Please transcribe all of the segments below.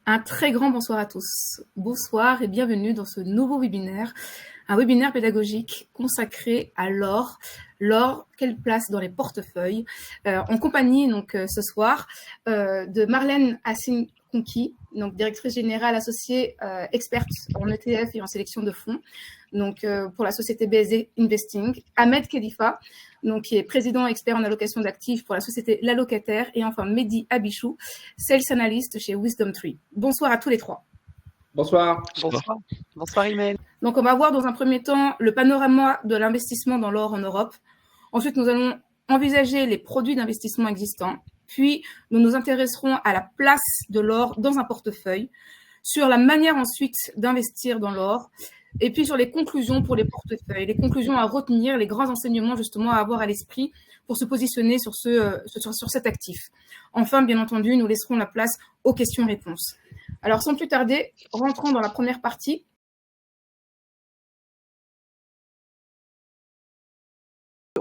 Un très grand bonsoir à tous. Bonsoir et bienvenue dans ce nouveau webinaire, un webinaire pédagogique consacré à l'or. L'or, quelle place dans les portefeuilles, en compagnie ce soir de Marlène Hassin-Konki, donc directrice générale associée experte en ETF et en sélection de fonds, pour la société BSD Investing, Ahmed Khelifa, qui est président expert en allocation d'actifs pour la société L'Allocataire, et enfin Mehdi Abichou, sales analyst chez Wisdom Tree. Bonsoir à tous les trois. Bonsoir. Bonsoir. Bonsoir Imael. Donc on va voir dans un premier temps le panorama de l'investissement dans l'or en Europe. Ensuite, nous allons envisager les produits d'investissement existants. Puis, nous nous intéresserons à la place de l'or dans un portefeuille, sur la manière ensuite d'investir dans l'or, et puis sur les conclusions pour les portefeuilles, les conclusions à retenir, les grands enseignements justement à avoir à l'esprit pour se positionner sur cet actif. Enfin, bien entendu, nous laisserons la place aux questions-réponses. Alors, sans plus tarder, rentrons dans la première partie.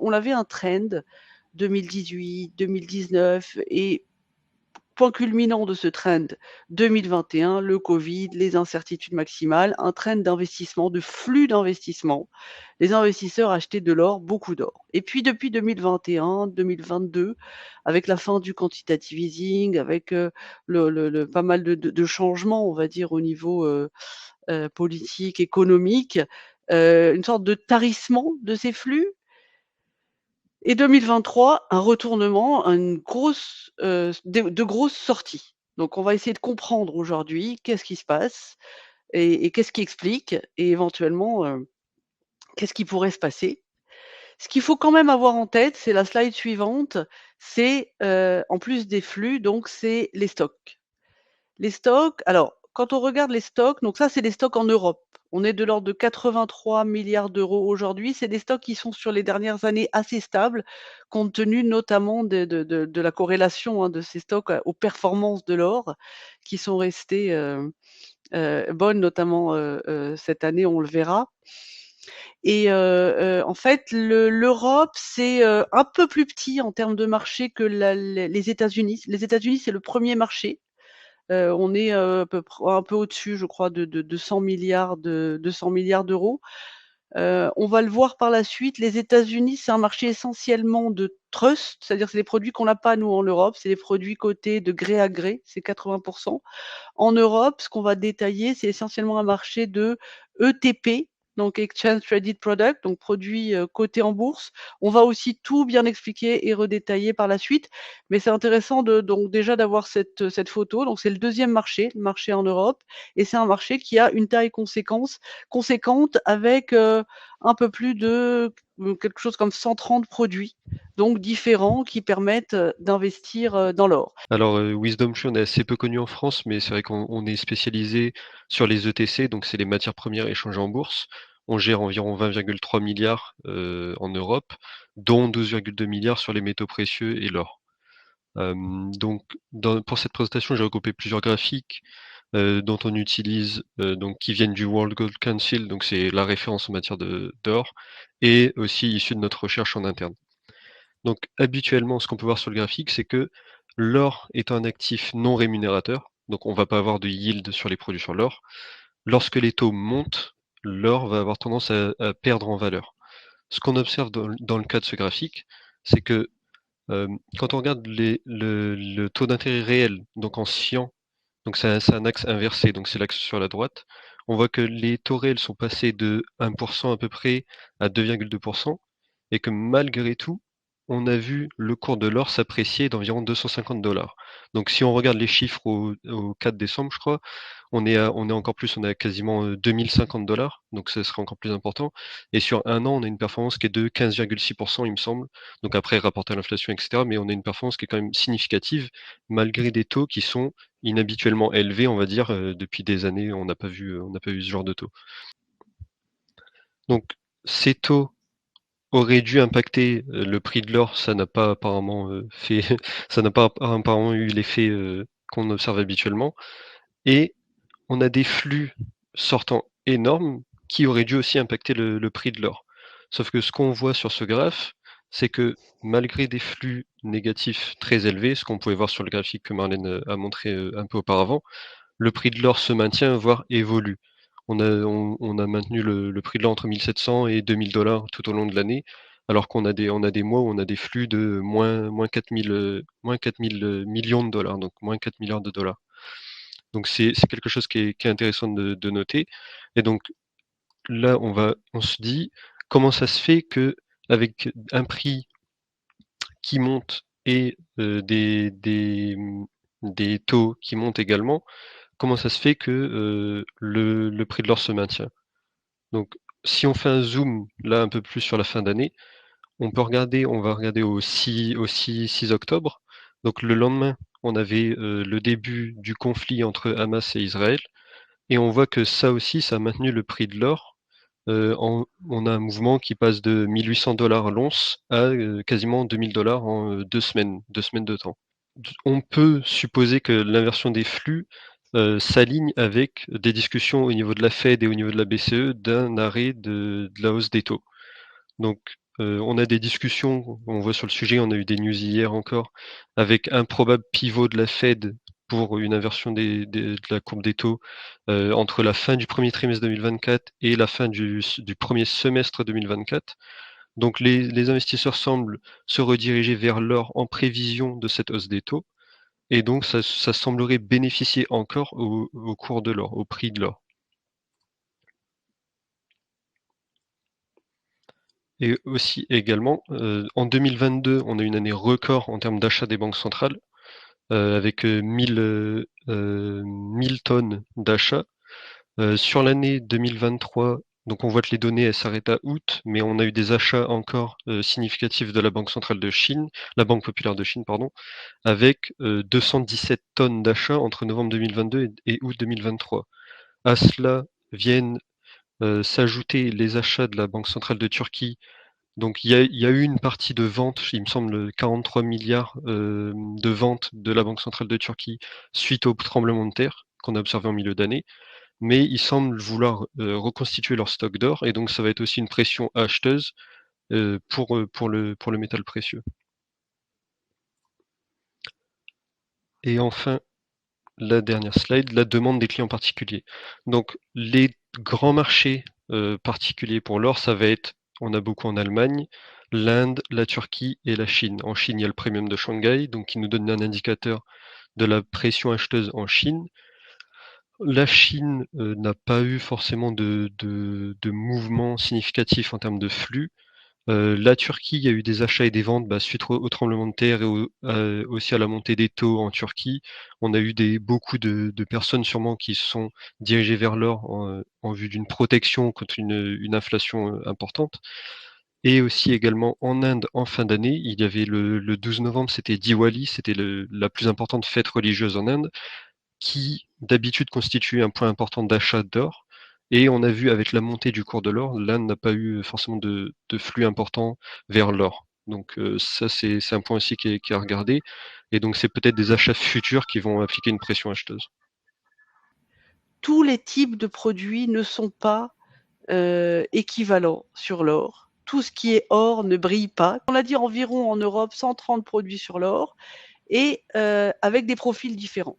On avait un trend 2018, 2019 et point culminant de ce trend 2021, le Covid, les incertitudes maximales, un trend d'investissement, de flux d'investissement. Les investisseurs achetaient de l'or, beaucoup d'or. Et puis depuis 2021, 2022, avec la fin du quantitative easing, avec pas mal de changements, on va dire, au niveau politique, économique, une sorte de tarissement de ces flux. Et 2023, un retournement, une grosse, de grosses sorties. Donc on va essayer de comprendre aujourd'hui qu'est-ce qui se passe et qu'est-ce qui explique et éventuellement, qu'est-ce qui pourrait se passer. Ce qu'il faut quand même avoir en tête, c'est la slide suivante, c'est, en plus des flux, donc c'est les stocks. Les stocks, alors quand on regarde les stocks, donc ça c'est les stocks en Europe. On est de l'ordre de 83 milliards d'euros aujourd'hui. C'est des stocks qui sont sur les dernières années assez stables, compte tenu notamment de la corrélation de ces stocks aux performances de l'or, qui sont restées bonnes, notamment cette année, on le verra. Et en fait, l'Europe, c'est un peu plus petit en termes de marché que les États-Unis. Les États-Unis, c'est le premier marché. On est un peu au-dessus, je crois, de 200 milliards d'euros. On va le voir par la suite. Les États-Unis, c'est un marché essentiellement de trust, c'est-à-dire c'est des produits qu'on n'a pas nous en Europe, c'est des produits cotés de gré à gré, c'est 80%. En Europe, ce qu'on va détailler, c'est essentiellement un marché de ETP, donc Exchange Traded Product, donc produits cotés en bourse. On va aussi tout bien expliquer et redétailler par la suite, mais c'est intéressant donc déjà d'avoir cette photo. Donc c'est le deuxième marché, le marché en Europe, et c'est un marché qui a une taille conséquente avec un peu plus de quelque chose comme 130 produits, donc différents, qui permettent d'investir dans l'or. Alors, Wisdom Tree, on est assez peu connu en France, mais c'est vrai qu'on est spécialisé sur les ETC, donc c'est les matières premières échangées en bourse. On gère environ 20,3 milliards en Europe, dont 12,2 milliards sur les métaux précieux et l'or. Donc, pour cette présentation, j'ai regroupé plusieurs graphiques dont on utilise, donc qui viennent du World Gold Council, donc c'est la référence en matière d'or, et aussi issus de notre recherche en interne. Donc, habituellement, ce qu'on peut voir sur le graphique, c'est que l'or est un actif non rémunérateur, donc on ne va pas avoir de yield sur les produits sur l'or. Lorsque les taux montent, l'or va avoir tendance à perdre en valeur. Ce qu'on observe dans le cas de ce graphique, c'est que quand on regarde le taux d'intérêt réel, donc en cyan, donc c'est un axe inversé, donc c'est l'axe sur la droite, on voit que les taux réels sont passés de 1% à peu près à 2,2%, et que malgré tout, on a vu le cours de l'or s'apprécier d'environ 250 $. Donc si on regarde les chiffres au 4 décembre, je crois, on est encore plus, on est à quasiment 2050 $, donc ce serait encore plus important. Et sur un an, on a une performance qui est de 15,6%, il me semble. Donc après, rapporté à l'inflation, etc. Mais on a une performance qui est quand même significative, malgré des taux qui sont inhabituellement élevés, on va dire, depuis des années, on n'a pas vu ce genre de taux. Donc ces taux aurait dû impacter le prix de l'or, ça n'a pas apparemment fait, ça n'a pas apparemment eu l'effet qu'on observe habituellement. Et on a des flux sortants énormes qui auraient dû aussi impacter le prix de l'or. Sauf que ce qu'on voit sur ce graphe, c'est que malgré des flux négatifs très élevés, ce qu'on pouvait voir sur le graphique que Marlène a montré un peu auparavant, le prix de l'or se maintient, voire évolue. On a maintenu le prix de l'or entre 1700 et 2000 $ tout au long de l'année, alors on a des mois où on a des flux de moins 4000 moins 4000 millions de dollars, donc moins 4 milliards de dollars. Donc c'est quelque chose qui est intéressant de noter. Et donc là, on se dit, comment ça se fait que avec un prix qui monte et des taux qui montent également, comment ça se fait que le prix de l'or se maintient? Donc, si on fait un zoom là un peu plus sur la fin d'année, on va regarder au 6 octobre. Donc le lendemain, on avait le début du conflit entre Hamas et Israël, et on voit que ça aussi, ça a maintenu le prix de l'or. On a un mouvement qui passe de 1800 $ l'once à quasiment 2000 $ en 2 semaines de temps. On peut supposer que l'inversion des flux s'aligne avec des discussions au niveau de la Fed et au niveau de la BCE d'un arrêt de la hausse des taux. Donc, on a des discussions, on voit sur le sujet, on a eu des news hier encore, avec un probable pivot de la Fed pour une inversion de la courbe des taux entre la fin du premier trimestre 2024 et la fin du premier semestre 2024. Donc les investisseurs semblent se rediriger vers l'or en prévision de cette hausse des taux, et donc ça semblerait bénéficier encore au cours de l'or, au prix de l'or. Et aussi également, en 2022, on a une année record en termes d'achat des banques centrales, avec 1000 tonnes d'achats. Sur l'année 2023, donc on voit que les données, elles s'arrêtent à août, mais on a eu des achats encore significatifs de la Banque centrale de Chine, la Banque populaire de Chine, pardon, avec 217 tonnes d'achats entre novembre 2022 et août 2023. À cela viennent s'ajouter les achats de la Banque centrale de Turquie. Donc il y a eu une partie de vente, il me semble 43 milliards de ventes de la Banque centrale de Turquie suite au tremblement de terre qu'on a observé en milieu d'année, mais ils semblent vouloir reconstituer leur stock d'or, et donc ça va être aussi une pression acheteuse pour le métal précieux. Et enfin, la dernière slide, la demande des clients particuliers. Donc les grands marchés particuliers pour l'or, ça va être, on a beaucoup en Allemagne, l'Inde, la Turquie et la Chine. En Chine, il y a le premium de Shanghai, donc qui nous donne un indicateur de la pression acheteuse en Chine. La Chine n'a pas eu forcément de mouvement significatif en termes de flux. La Turquie, il y a eu des achats et des ventes suite au tremblement de terre et aussi à la montée des taux en Turquie. On a eu beaucoup de personnes sûrement qui se sont dirigées vers l'or en vue d'une protection contre une inflation importante. Et aussi également en Inde, en fin d'année, il y avait le 12 novembre, c'était Diwali, c'était la plus importante fête religieuse en Inde, qui d'habitude constitue un point important d'achat d'or. Et on a vu avec la montée du cours de l'or, l'Inde n'a pas eu forcément de flux important vers l'or. Donc ça, c'est un point aussi qui est à regarder. Et donc c'est peut-être des achats futurs qui vont appliquer une pression acheteuse. Tous les types de produits ne sont pas équivalents sur l'or. Tout ce qui est or ne brille pas. On a dit environ en Europe 130 produits sur l'or et avec des profils différents.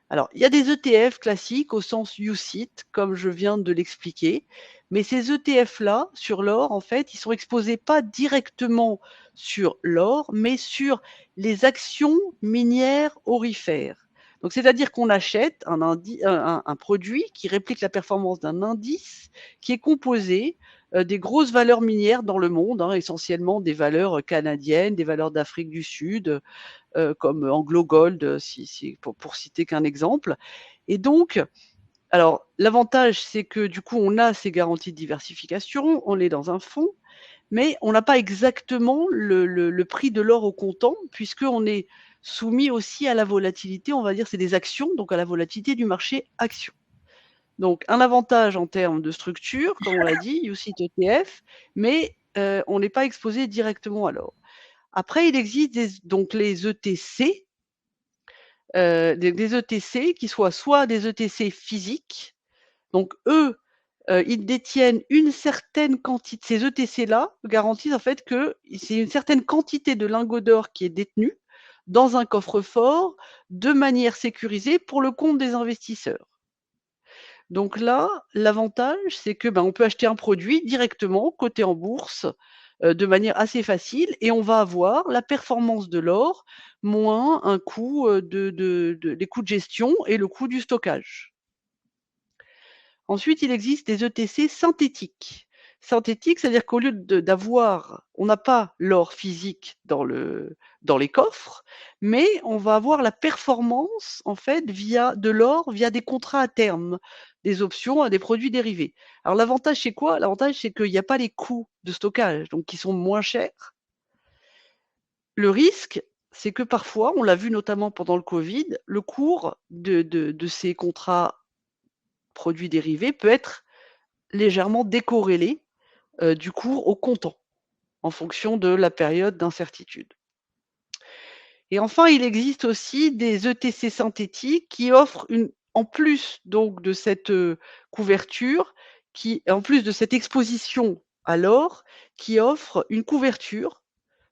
Alors, il y a des ETF classiques au sens UCIT, comme je viens de l'expliquer, mais ces ETF-là, sur l'or, en fait, ils sont exposés pas directement sur l'or, mais sur les actions minières aurifères. Donc, c'est-à-dire qu'on achète un produit qui réplique la performance d'un indice qui est composé des grosses valeurs minières dans le monde, essentiellement des valeurs canadiennes, des valeurs d'Afrique du Sud, comme Anglo Gold, pour citer qu'un exemple. Et donc, alors l'avantage, c'est que du coup, on a ces garanties de diversification, on est dans un fonds, mais on n'a pas exactement le prix de l'or au comptant, puisqu'on est soumis aussi à la volatilité, on va dire, c'est des actions, donc à la volatilité du marché action. Donc, un avantage en termes de structure, comme on l'a dit, UCITS ETF, mais on n'est pas exposé directement à l'or. Après, il existe donc les ETC, des ETC qui soient soit des ETC physiques, donc eux, ils détiennent une certaine quantité. Ces ETC-là garantissent en fait que c'est une certaine quantité de lingots d'or qui est détenue dans un coffre-fort de manière sécurisée pour le compte des investisseurs. Donc là, l'avantage, c'est que on peut acheter un produit directement coté en bourse de manière assez facile et on va avoir la performance de l'or moins un coût les coûts de gestion et le coût du stockage. Ensuite, il existe des ETC synthétiques. Synthétiques, c'est-à-dire qu'au lieu on n'a pas l'or physique dans les coffres, mais on va avoir la performance en fait de l'or via des contrats à terme, des options, des produits dérivés. Alors l'avantage c'est quoi? L'avantage c'est qu'il n'y a pas les coûts de stockage, donc qui sont moins chers. Le risque, c'est que parfois, on l'a vu notamment pendant le Covid, le cours de ces contrats produits dérivés peut être légèrement décorrélé du cours au comptant, en fonction de la période d'incertitude. Et enfin, il existe aussi des ETC synthétiques qui offrent en plus donc de cette couverture, en plus de cette exposition à l'or, qui offre une couverture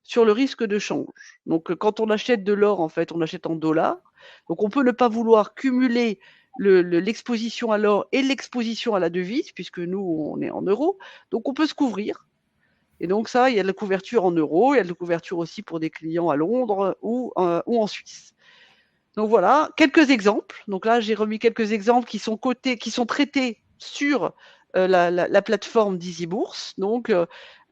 sur le risque de change. Donc, quand on achète de l'or, en fait, on achète en dollars. Donc, on peut ne pas vouloir cumuler l'exposition à l'or et l'exposition à la devise, puisque nous, on est en euros. Donc, on peut se couvrir. Et donc, ça, il y a de la couverture en euros, il y a de la couverture aussi pour des clients à Londres ou en Suisse. Donc, voilà, quelques exemples. Donc là, j'ai remis quelques exemples qui sont traités sur la plateforme d'EasyBourse. Donc,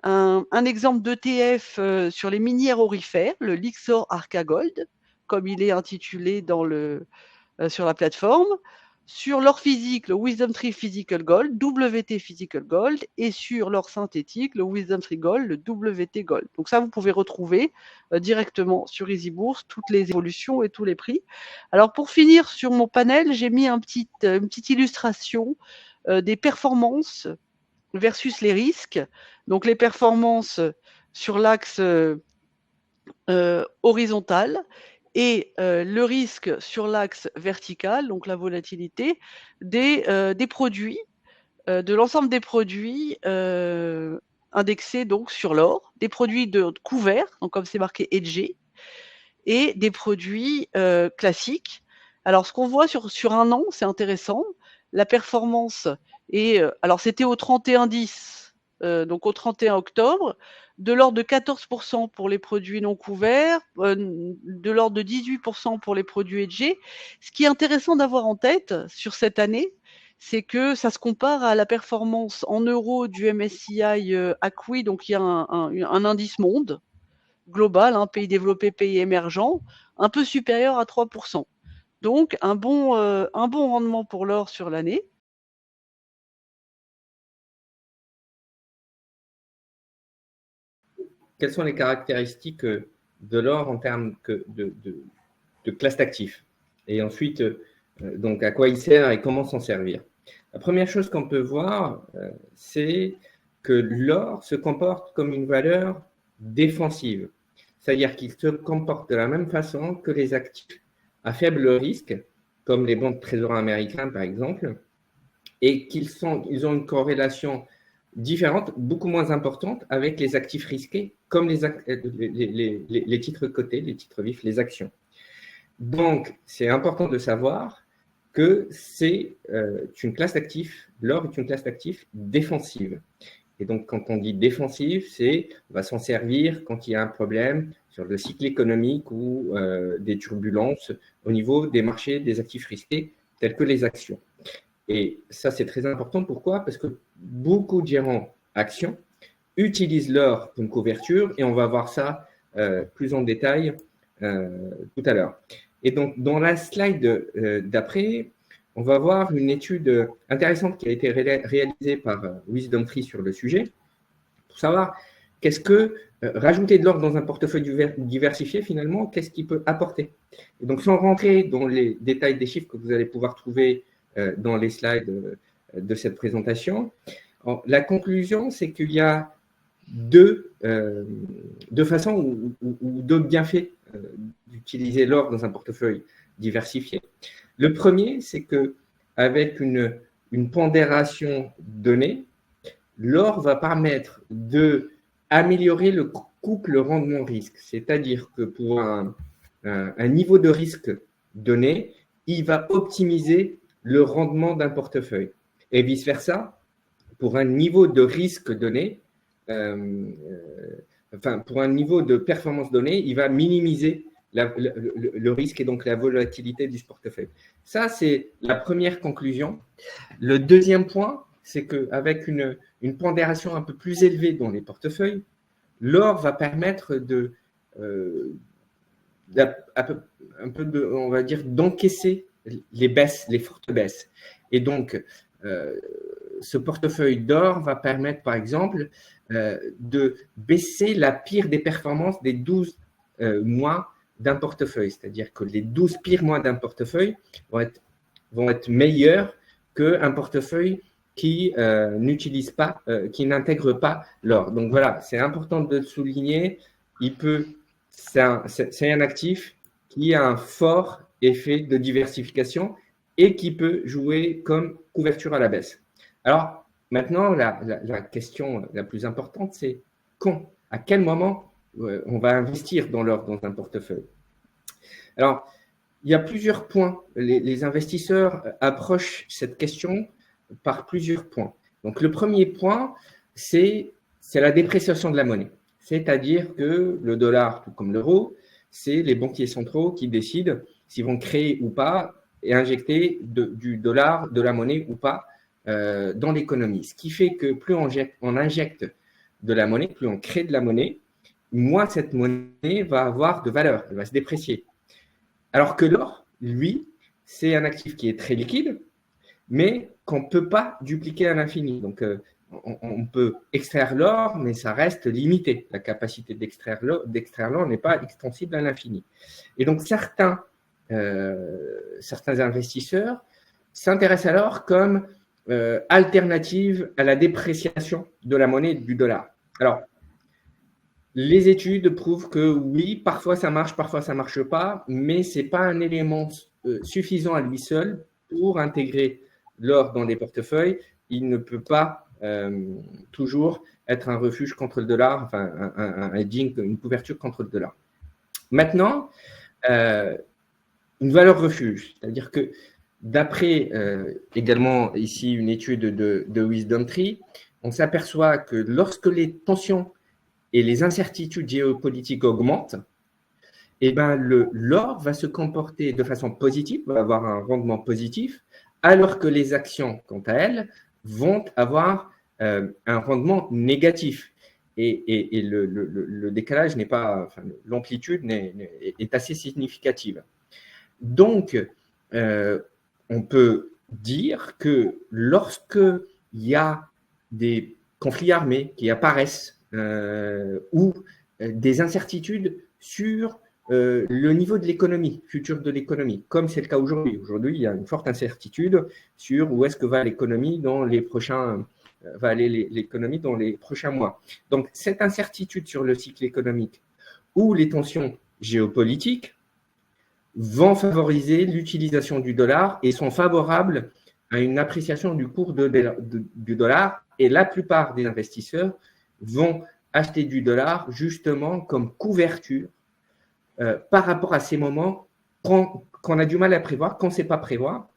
un exemple d'ETF sur les minières aurifères, le Lyxor Arca Gold, comme il est intitulé sur la plateforme. Sur l'or physique, le Wisdom Tree Physical Gold, WT Physical Gold, et sur l'or synthétique, le Wisdom Tree Gold, le WT Gold. Donc ça, vous pouvez retrouver directement sur EasyBourse toutes les évolutions et tous les prix. Alors pour finir sur mon panel, j'ai mis une petite illustration des performances versus les risques. Donc les performances sur l'axe horizontal et le risque sur l'axe vertical, donc la volatilité des produits, de l'ensemble des produits indexés donc sur l'or, des produits couverts, donc comme c'est marqué hedgé, et des produits classiques. Alors ce qu'on voit sur un an, c'est intéressant, la performance alors c'était au 31-10, donc au 31 octobre, de l'ordre de 14% pour les produits non couverts, de l'ordre de 18% pour les produits hedgés. Ce qui est intéressant d'avoir en tête sur cette année, c'est que ça se compare à la performance en euros du MSCI ACWI, donc il y a un indice monde global, pays développés, pays émergents, un peu supérieur à 3%. Donc un bon rendement pour l'or sur l'année. Quelles sont les caractéristiques de l'or en termes de classe d'actifs? Et ensuite, donc à quoi il sert et comment s'en servir? La première chose qu'on peut voir, c'est que l'or se comporte comme une valeur défensive. C'est-à-dire qu'il se comporte de la même façon que les actifs à faible risque, comme les bons de trésor américains par exemple, et ils ont une corrélation différente, beaucoup moins importante avec les actifs risqués, comme les titres cotés, les titres vifs, les actions. Donc, c'est important de savoir que c'est une classe d'actifs, l'or est une classe d'actifs défensive. Et donc, quand on dit défensive, on va s'en servir quand il y a un problème sur le cycle économique ou des turbulences au niveau des marchés des actifs risqués, tels que les actions. Et ça, c'est très important. Pourquoi? Parce que beaucoup de gérants actions utilisent l'or comme couverture et on va voir ça plus en détail tout à l'heure. Et donc, dans la slide d'après, on va voir une étude intéressante qui a été réalisée par Wisdom Tree sur le sujet pour savoir qu'est-ce que rajouter de l'or dans un portefeuille diversifié, finalement, qu'est-ce qu'il peut apporter. Et donc, sans rentrer dans les détails des chiffres que vous allez pouvoir trouver dans les slides de cette présentation, la conclusion, c'est qu'il y a deux façons ou deux bienfaits d'utiliser l'or dans un portefeuille diversifié. Le premier, c'est qu'avec une pondération donnée, l'or va permettre d'améliorer le couple rendement-risque. C'est-à-dire que pour un un niveau de risque donné, il va optimiser le rendement d'un portefeuille. Et vice-versa, pour un niveau de risque donné, pour un niveau de performance donné, il va minimiser le risque et donc la volatilité du portefeuille. Ça, c'est la première conclusion. Le deuxième point, c'est qu'avec une pondération un peu plus élevée dans les portefeuilles, l'or va permettre on va dire, d'encaisser les baisses, les fortes baisses. Et donc, ce portefeuille d'or va permettre, par exemple, de baisser la pire des performances des 12 mois d'un portefeuille. C'est-à-dire que les 12 pires mois d'un portefeuille vont être meilleurs qu'un portefeuille qui n'utilise pas, qui n'intègre pas l'or. Donc voilà, c'est important de le souligner. C'est un actif qui a un fort effet de diversification et qui peut jouer comme couverture à la baisse. Alors, maintenant, la question la plus importante, c'est à quel moment on va investir dans l'or dans un portefeuille. Alors, il y a plusieurs points. Les investisseurs approchent cette question par plusieurs points. Donc, le premier point, c'est la dépréciation de la monnaie. C'est-à-dire que le dollar, tout comme l'euro, c'est les banquiers centraux qui décident s'ils vont créer ou pas et injecter du dollar, de la monnaie ou pas dans l'économie. Ce qui fait que plus on injecte de la monnaie, plus on crée de la monnaie, moins cette monnaie va avoir de valeur, elle va se déprécier. Alors que l'or, lui, c'est un actif qui est très liquide, mais qu'on ne peut pas dupliquer à l'infini. Donc, on peut extraire l'or, mais ça reste limité. La capacité d'extraire l'or n'est pas extensible à l'infini. Et donc, certains investisseurs s'intéressent à l'or comme alternative à la dépréciation de la monnaie du dollar. Alors, les études prouvent que oui, parfois ça marche, parfois ça ne marche pas, mais ce n'est pas un élément suffisant à lui seul pour intégrer l'or dans les portefeuilles. Il ne peut pas toujours être un refuge contre le dollar, enfin un hedging, une couverture contre le dollar. Maintenant, une valeur refuge, c'est-à-dire que d'après également ici une étude de WisdomTree, on s'aperçoit que lorsque les tensions et les incertitudes géopolitiques augmentent, eh ben l'or va se comporter de façon positive, va avoir un rendement positif, alors que les actions, quant à elles, vont avoir un rendement négatif. Et le décalage n'est pas, enfin, l'amplitude est assez significative. Donc, on peut dire que lorsqu'il y a des conflits armés qui apparaissent ou des incertitudes sur le niveau de l'économie, futur de l'économie, comme c'est le cas aujourd'hui. Aujourd'hui, il y a une forte incertitude sur où est-ce que va l'économie dans les prochains mois. Donc, cette incertitude sur le cycle économique ou les tensions géopolitiques vont favoriser l'utilisation du dollar et sont favorables à une appréciation du cours du dollar. Et la plupart des investisseurs vont acheter du dollar justement comme couverture par rapport à ces moments qu'on a du mal à prévoir, qu'on ne sait pas prévoir.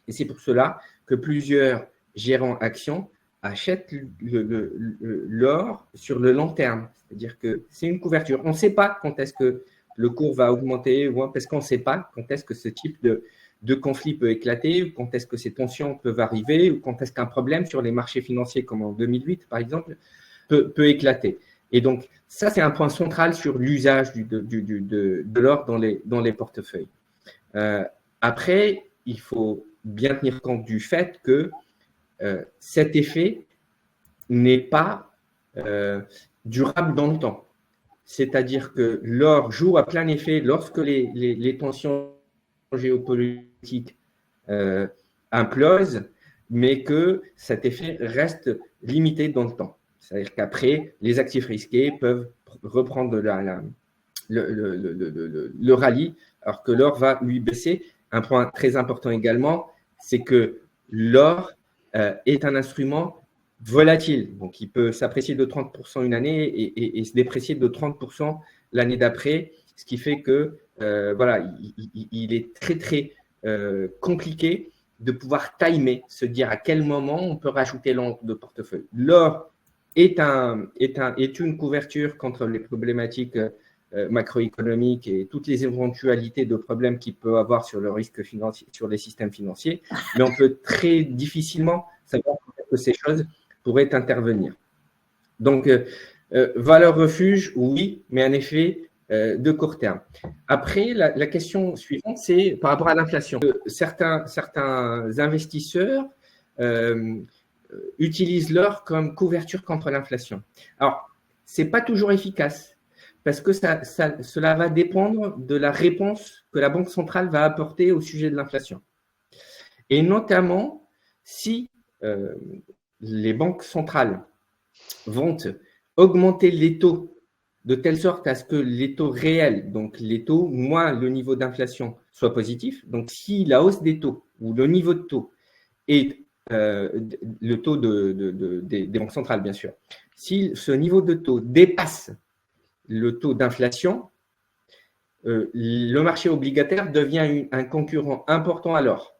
Et c'est pour cela que plusieurs gérants actions achètent l'or sur le long terme. C'est-à-dire que c'est une couverture. On ne sait pas quand est-ce que le cours va augmenter, parce qu'on ne sait pas quand est-ce que ce type de conflit peut éclater, ou quand est-ce que ces tensions peuvent arriver, ou quand est-ce qu'un problème sur les marchés financiers, comme en 2008 par exemple, peut éclater. Et donc, ça, c'est un point central sur l'usage de l'or dans les portefeuilles. Après, il faut bien tenir compte du fait que cet effet n'est pas durable dans le temps. C'est-à-dire que l'or joue à plein effet lorsque les tensions géopolitiques implosent, mais que cet effet reste limité dans le temps. C'est-à-dire qu'après, les actifs risqués peuvent reprendre le rallye, alors que l'or va lui baisser. Un point très important également, c'est que l'or est un instrument volatile. Donc, il peut s'apprécier de 30% une année et se déprécier de 30% l'année d'après, ce qui fait que voilà, il est très, très compliqué de pouvoir timer, se dire à quel moment on peut rajouter l'or de portefeuille. L'or est une couverture contre les problématiques macroéconomiques et toutes les éventualités de problèmes qu'il peut avoir sur le risque financier, sur les systèmes financiers, mais on peut très difficilement savoir que ces choses pourraient intervenir. Donc, valeur refuge, oui, mais un effet de court terme. Après, la question suivante, c'est par rapport à l'inflation. Certains investisseurs utilisent l'or comme couverture contre l'inflation. Alors, ce n'est pas toujours efficace parce que cela va dépendre de la réponse que la Banque centrale va apporter au sujet de l'inflation. Et notamment, si les banques centrales vont augmenter les taux de telle sorte à ce que les taux réels, donc les taux moins le niveau d'inflation, soient positifs. Donc, si la hausse des taux ou le niveau de taux est le taux des banques centrales, bien sûr, si ce niveau de taux dépasse le taux d'inflation, le marché obligataire devient un concurrent important à l'or.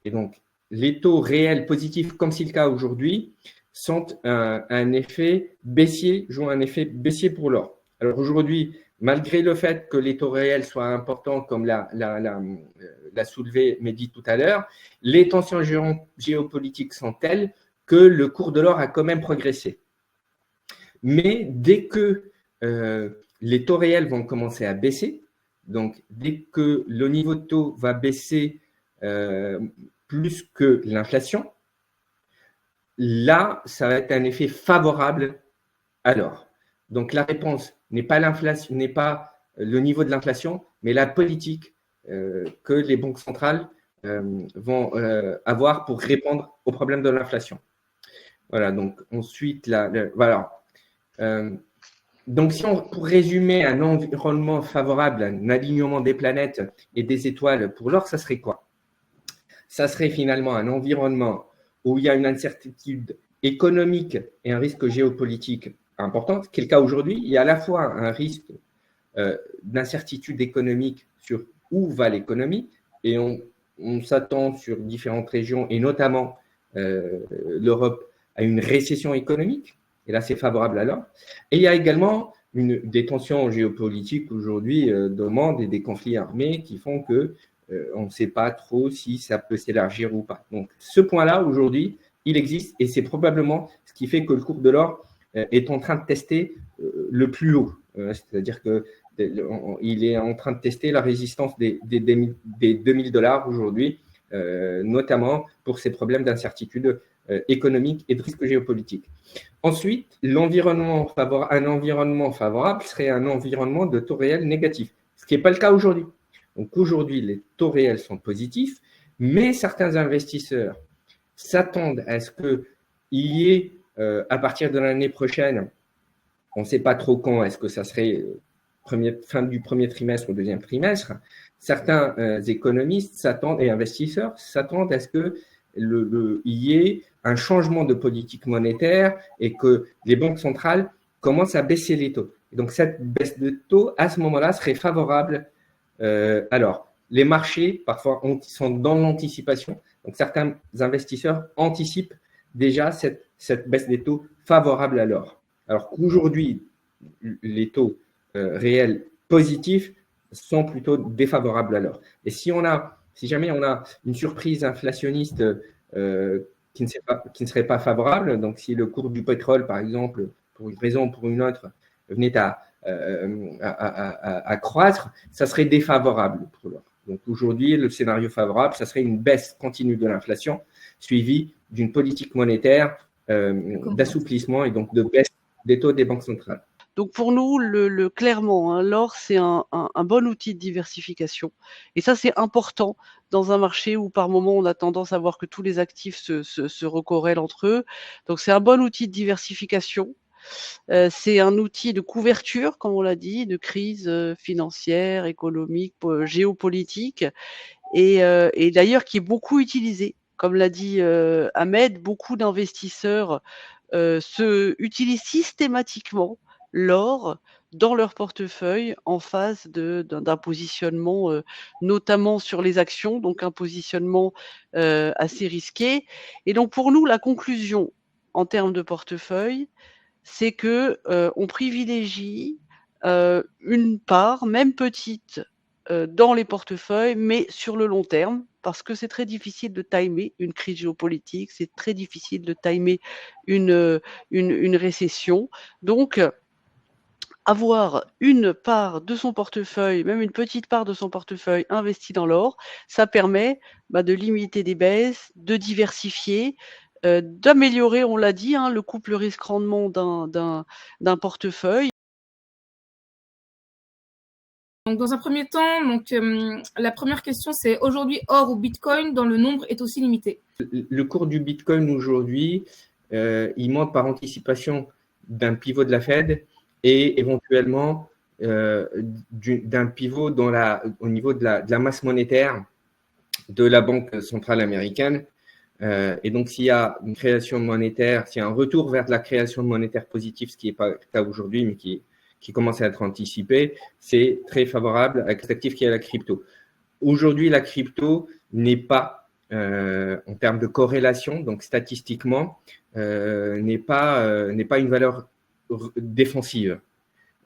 Et donc, les taux réels positifs, comme c'est le cas aujourd'hui, sont un effet baissier, jouent un effet baissier pour l'or. Alors aujourd'hui, malgré le fait que les taux réels soient importants, comme l'a soulevé Mehdi tout à l'heure, les tensions géopolitiques sont telles que le cours de l'or a quand même progressé. Mais dès que les taux réels vont commencer à baisser, donc dès que le niveau de taux va baisser plus que l'inflation, là, ça va être un effet favorable à l'or. Donc la réponse n'est pas l'inflation, n'est pas le niveau de l'inflation, mais la politique que les banques centrales vont avoir pour répondre au problème de l'inflation. Voilà, donc ensuite, voilà. Donc, pour résumer un environnement favorable, un alignement des planètes et des étoiles pour l'or, ça serait quoi? Ça serait finalement un environnement où il y a une incertitude économique et un risque géopolitique important, ce qui est le cas aujourd'hui. Il y a à la fois un risque d'incertitude économique sur où va l'économie, et on s'attend sur différentes régions, et notamment l'Europe, à une récession économique. Et là, c'est favorable à l'or. Et il y a également des tensions géopolitiques aujourd'hui de monde et des conflits armés qui font que on ne sait pas trop si ça peut s'élargir ou pas. Donc, ce point-là, aujourd'hui, il existe, et c'est probablement ce qui fait que le cours de l'or est en train de tester le plus haut. C'est-à-dire qu'il est en train de tester la résistance des $2000 aujourd'hui, notamment pour ces problèmes d'incertitude économique et de risque géopolitique. Ensuite, un environnement favorable serait un environnement de taux réels négatifs, ce qui n'est pas le cas aujourd'hui. Donc aujourd'hui, les taux réels sont positifs, mais certains investisseurs s'attendent à ce qu'il y ait, à partir de l'année prochaine, on ne sait pas trop quand, est-ce que ça serait fin du premier trimestre ou deuxième trimestre, certains économistes s'attendent et investisseurs s'attendent à ce qu'il y ait un changement de politique monétaire et que les banques centrales commencent à baisser les taux. Et donc cette baisse de taux, à ce moment-là, serait favorable. Alors, les marchés, parfois, sont dans l'anticipation. Donc, certains investisseurs anticipent déjà cette baisse des taux favorable à l'or. Alors qu'aujourd'hui, les taux réels positifs sont plutôt défavorables à l'or. Et si jamais on a une surprise inflationniste qui ne serait pas favorable, donc si le cours du pétrole, par exemple, pour une raison ou pour une autre, venait à croître, ça serait défavorable pour l'or. Donc aujourd'hui, le scénario favorable, ça serait une baisse continue de l'inflation, suivie d'une politique monétaire d'assouplissement et donc de baisse des taux des banques centrales. Donc pour nous, clairement, hein, l'or, c'est un bon outil de diversification. Et ça, c'est important dans un marché où par moment, on a tendance à voir que tous les actifs se recorrèlent entre eux. Donc c'est un bon outil de diversification. C'est un outil de couverture, comme on l'a dit, de crise financière, économique, géopolitique, et d'ailleurs qui est beaucoup utilisé. Comme l'a dit Ahmed, beaucoup d'investisseurs utilisent systématiquement l'or dans leur portefeuille en phase d'un positionnement, notamment sur les actions, donc un positionnement assez risqué. Et donc pour nous, la conclusion en termes de portefeuille, c'est que on privilégie une part, même petite, dans les portefeuilles, mais sur le long terme, parce que c'est très difficile de timer une crise géopolitique, c'est très difficile de timer une récession. Donc, avoir une part de son portefeuille, même une petite part de son portefeuille investie dans l'or, ça permet de limiter des baisses, de diversifier, d'améliorer, on l'a dit, hein, le couple risque-rendement d'un portefeuille. Donc, dans un premier temps, la première question, c'est aujourd'hui, or ou Bitcoin, dans le nombre, est aussi limité? Le cours du Bitcoin aujourd'hui, il monte par anticipation d'un pivot de la Fed et éventuellement d'un pivot au niveau de la masse monétaire de la Banque centrale américaine. Et donc, s'il y a une création monétaire, s'il y a un retour vers de la création monétaire positive, ce qui n'est pas le cas aujourd'hui, mais qui commence à être anticipé, c'est très favorable à l'actif qui est la crypto. Aujourd'hui, la crypto n'est pas, en termes de corrélation, donc statistiquement, n'est pas une valeur défensive.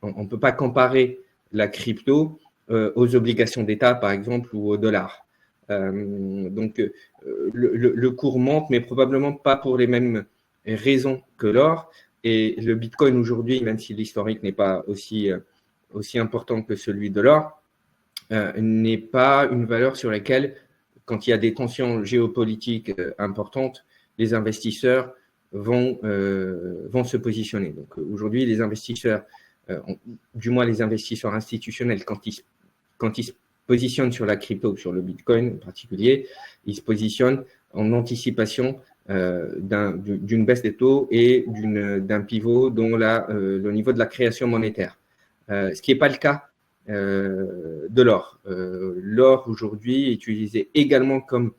On ne peut pas comparer la crypto aux obligations d'État, par exemple, ou au dollar. Donc, le cours monte, mais probablement pas pour les mêmes raisons que l'or. Et le Bitcoin aujourd'hui, même si l'historique n'est pas aussi important que celui de l'or, n'est pas une valeur sur laquelle, quand il y a des tensions géopolitiques importantes, les investisseurs vont se positionner. Donc aujourd'hui, les investisseurs, du moins les investisseurs institutionnels, quand ils se positionnent sur la crypto, sur le Bitcoin en particulier, ils se positionnent en anticipation d'une baisse des taux et d'un pivot dans le niveau de la création monétaire. Ce qui n'est pas le cas de l'or. L'or aujourd'hui est utilisé également comme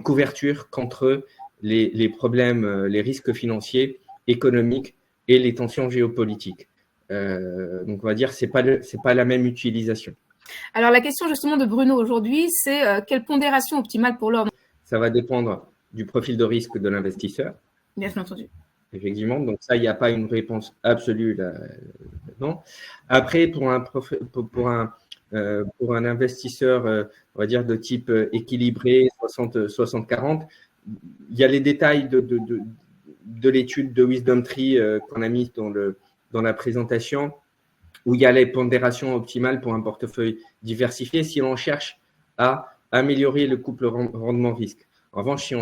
couverture contre les problèmes, les risques financiers, économiques et les tensions géopolitiques. Donc on va dire c'est pas la même utilisation. Alors la question justement de Bruno aujourd'hui, c'est quelle pondération optimale pour l'or? Ça va dépendre du profil de risque de l'investisseur. Bien entendu. Effectivement, donc ça, il n'y a pas une réponse absolue là, non. Après, pour un investisseur, on va dire de type équilibré, 60-40, il y a les détails de l'étude de WisdomTree qu'on a mis dans la présentation, où il y a les pondérations optimales pour un portefeuille diversifié si l'on cherche à améliorer le couple rendement-risque. En revanche, si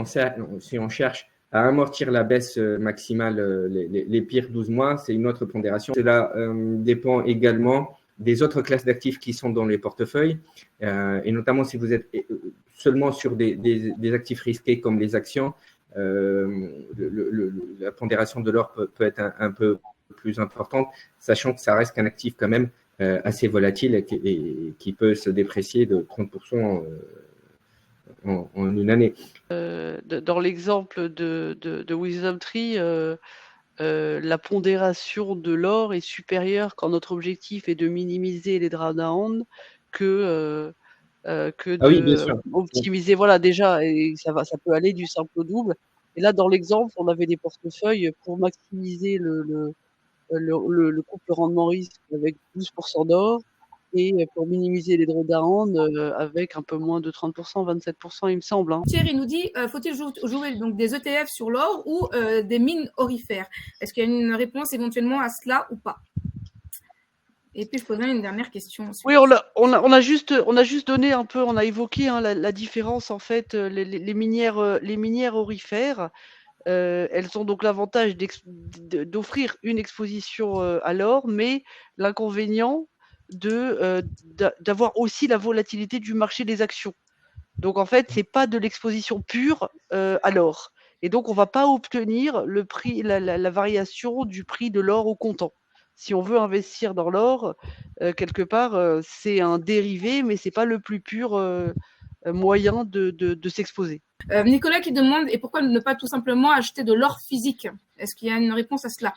on cherche à amortir la baisse maximale les pires 12 mois, c'est une autre pondération. Cela dépend également des autres classes d'actifs qui sont dans les portefeuilles, et notamment si vous êtes seulement sur des actifs risqués comme les actions, la pondération de l'or peut être un peu plus importante, sachant que ça reste qu'un actif quand même assez volatile et qui peut se déprécier de 30% en une année. Dans l'exemple de WisdomTree, la pondération de l'or est supérieure quand notre objectif est de minimiser les drawdowns que optimiser. Voilà, déjà, et ça peut aller du simple au double. Et là, dans l'exemple, on avait des portefeuilles pour maximiser le couple rendement-risque avec 12% d'or et pour minimiser les drawdowns avec un peu moins de 30%, 27%, il me semble. Hein. Thierry nous dit, faut-il jouer donc des ETF sur l'or ou des mines orifères? Est-ce qu'il y a une réponse éventuellement à cela ou pas? Et puis, je poserai une dernière question. Oui, on a juste donné un peu, on a évoqué la différence, en fait, les minières orifères. Elles ont donc l'avantage d'offrir une exposition à l'or, mais l'inconvénient d'avoir aussi la volatilité du marché des actions. Donc en fait, c'est pas de l'exposition pure à l'or. Et donc on va pas obtenir le prix, la variation du prix de l'or au comptant. Si on veut investir dans l'or, quelque part, c'est un dérivé, mais c'est pas le plus pur moyen de s'exposer. Nicolas qui demande, et pourquoi ne pas tout simplement acheter de l'or physique? Est-ce qu'il y a une réponse à cela?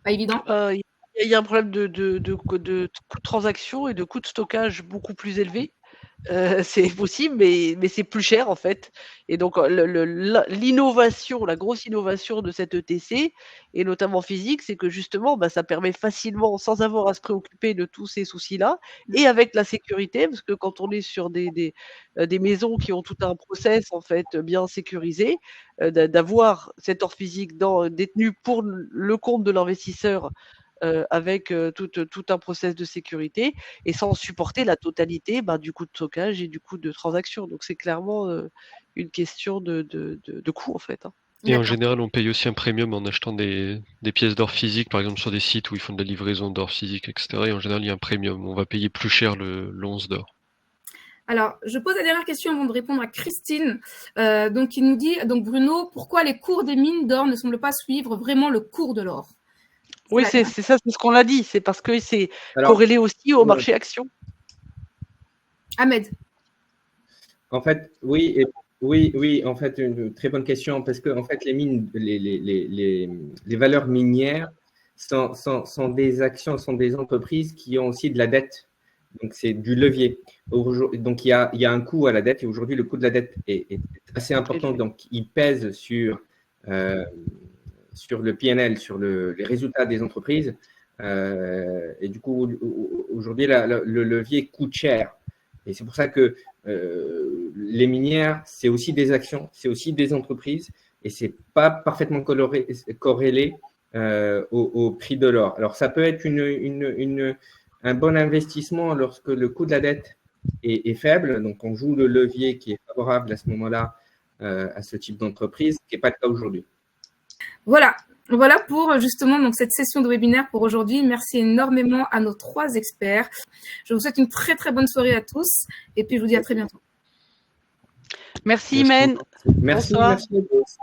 Pas évident. Il y a un problème de coût de transaction et de coût de stockage beaucoup plus élevé. C'est possible, mais c'est plus cher en fait. Et donc l'innovation, la grosse innovation de cette ETC, et notamment physique, c'est que justement, ça permet facilement, sans avoir à se préoccuper de tous ces soucis-là, et avec la sécurité, parce que quand on est sur des maisons qui ont tout un process en fait bien sécurisé, d'avoir cet or physique détenu pour le compte de l'investisseur, avec tout un process de sécurité, et sans supporter la totalité du coût de stockage et du coût de transaction. Donc c'est clairement une question de coût en fait, hein. Et en D'accord. général, on paye aussi un premium en achetant des pièces d'or physique, par exemple sur des sites où ils font de la livraison d'or physique, etc. Et en général, il y a un premium. On va payer plus cher l'once d'or. Alors, je pose la dernière question avant de répondre à Christine. Donc, qui nous dit, donc Bruno, pourquoi les cours des mines d'or ne semblent pas suivre vraiment le cours de l'or? Oui, c'est ça, c'est ce qu'on a dit. C'est parce que c'est Alors, corrélé aussi au marché action. Ahmed. En fait, oui, en fait, une très bonne question, parce que en fait, les mines, les valeurs minières sont des actions, sont des entreprises qui ont aussi de la dette. Donc, c'est du levier. Donc, il y a un coût à la dette, et aujourd'hui, le coût de la dette est assez important. Donc, il pèse sur le PNL, sur les résultats des entreprises. Et du coup, aujourd'hui, le levier coûte cher. Et c'est pour ça que les minières, c'est aussi des actions, c'est aussi des entreprises, et ce n'est pas parfaitement corrélé au prix de l'or. Alors, ça peut être un bon investissement lorsque le coût de la dette est faible, donc on joue le levier qui est favorable à ce moment-là à ce type d'entreprise, ce qui n'est pas le cas aujourd'hui. Voilà pour justement donc cette session de webinaire pour aujourd'hui. Merci énormément à nos 3 experts. Je vous souhaite une très très bonne soirée à tous, et puis je vous dis à très bientôt. Merci, Imen. Merci. Bonsoir. Merci à tous.